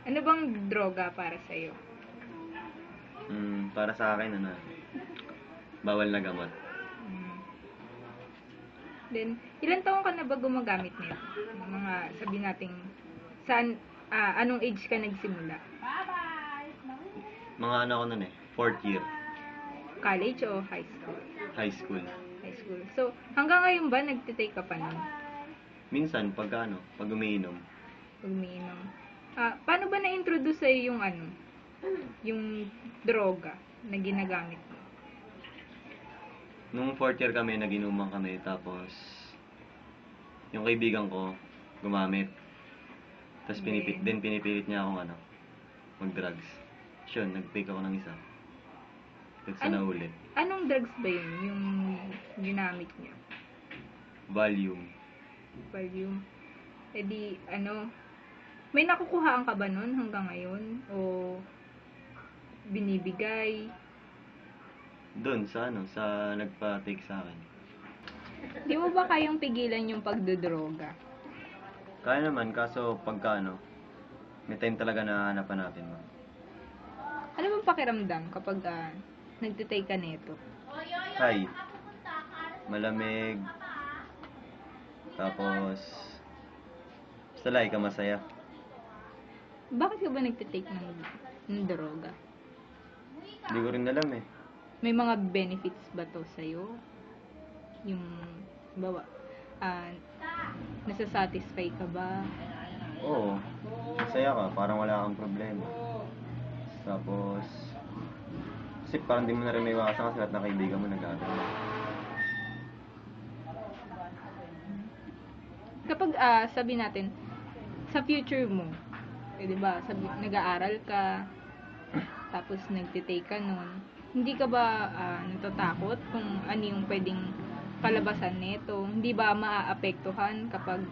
Ano bang droga para sa'yo? Para sa akin, bawal na gamot. Mm. Then, ilan taon ka na ba gumagamit nito? Mga sabi nating saan anong age ka nagsimula? Mga ano ko nun 4th year, College o high school? high school. High school. So, hanggang ngayon ba nagtitake ka pa nun? Minsan, pag umiinom, Pag umiinom? Paano ba na-introduce sa'yo yung droga na ginagamit mo? nung 4th year kami, nag-inuman kami, tapos yung kaibigan ko, gumamit. Tapos pinipilit niya akong mag-drugs. Yun, nag-take ako ng isa. Tapos nahuli. Anong drugs ba yun? Yung ginamit niya? Valium. Valium. E di, may nakukuhaan ka ba nun hanggang ngayon? O binibigay? Doon, sa nagpa-take sa akin. Di mo ba kayang pigilan yung pagdodroga? Kaya naman, kaso pagka may time talaga na hanapan mo. Ano bang pakiramdam kapag nagtitake ka nito? Hi. Malamig. Tapos, basta like ka masaya. Bakit ka ba nagtitake ng droga? Hindi ko rin alam May mga benefits ba to sa'yo? Yung, bawa, nasasatisfy ka ba? Oo. Masaya ka, parang wala kang problema. Tapos, kasi parang di mo na rin may iwasan kasi lahat ng kaibigan mo nagagano. Kapag, sabi natin, sa future mo, di ba, nag-aaral ka, tapos nagtitake ka nun, hindi ka ba natatakot kung ano yung pwedeng kalabasan nito? Hindi ba maaapektuhan kapag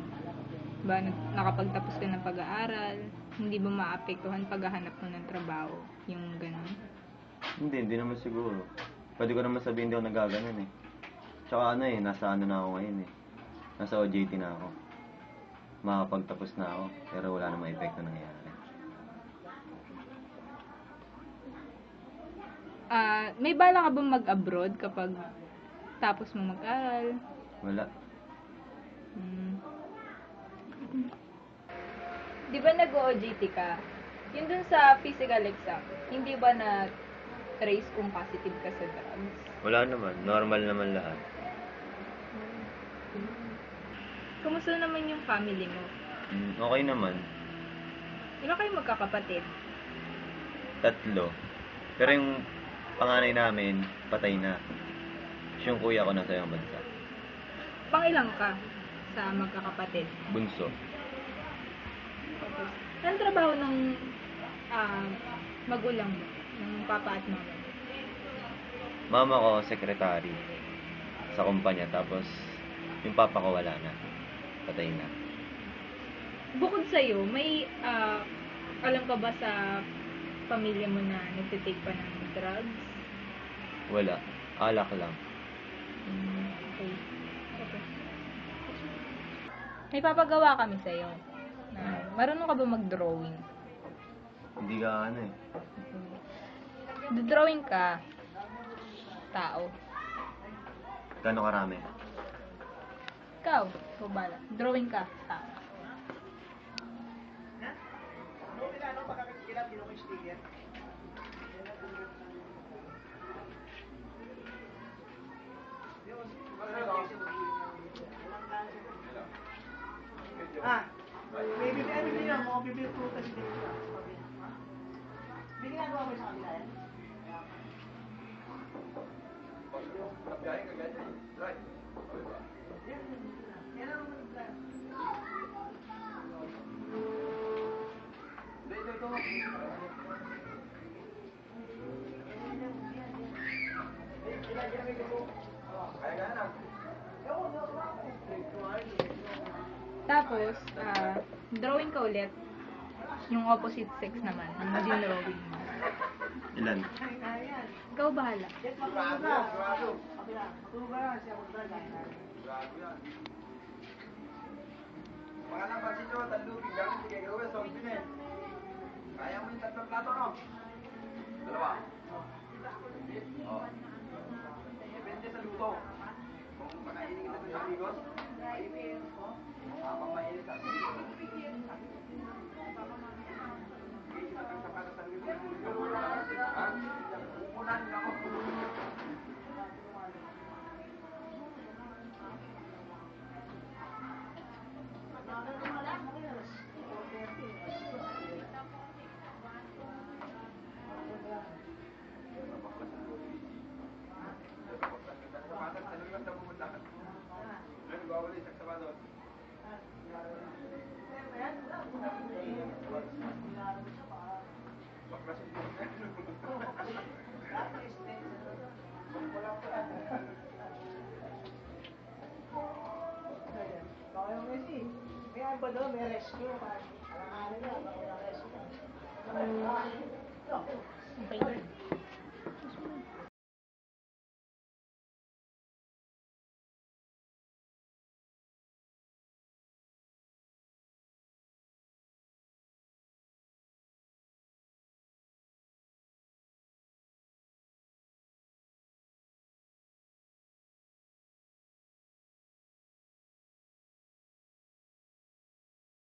ba nakapagtapos ka ng pag-aaral? Hindi ba maapektuhan paghahanap mo ng trabaho? Yung ganun? Hindi naman siguro. Pwede ko naman sabihin hindi ako nagaganon Tsaka nasa na ako ngayon Nasa OJT na ako. Makapagtapos na ako, pero wala namang epekto nangyayari. May bala ka bang mag-abroad kapag tapos mo mag-aral? Wala. Di ba nag-OJT ka? Yun dun sa physical exam, hindi ba na-trace kung positive ka sa drugs? Wala naman. Normal naman lahat. Kumusta naman yung family mo? Okay naman. Ilan kayo magkakapatid? 3. Pero yung panganay namin, patay na. Yung kuya ko nasa ibang bansa. Pangilang ka sa magkakapatid? Bunso. Tapos, anong trabaho ng magulang mo? Ng papa at mama mo? Mama ko, secretary sa kumpanya. Tapos, yung papa ko wala na. Patay na. Bukod sa'yo, may alam ka ba sa pamilya mo na nagtitake pa ng drugs? Wala. Alak lang. Okay. May papagawa kami sa'yo. Marunong ka ba mag-drawing? Hindi ka Drawing ka tao. Gano'ng karami? Ikaw bala. Drawing ka tao. May bibili lang mo, bibili prutas dito. May ginagawa mo sa kanila yan? Tapos, drawing ka ulit. Yung opposite sex naman. Yung drawing mo. Ilan? Ikaw bahala. Kaya mo yung tatlong plato, no? Dalawa. Oh. Depende sa luto. Kung pakainin kita sa amigos, mainit. Habang mainit sa amigos. Ha? Pupunan ka mo. Kaya mo si. Kaya ba daw may rescue? Alang-alang na, baka wala rescue.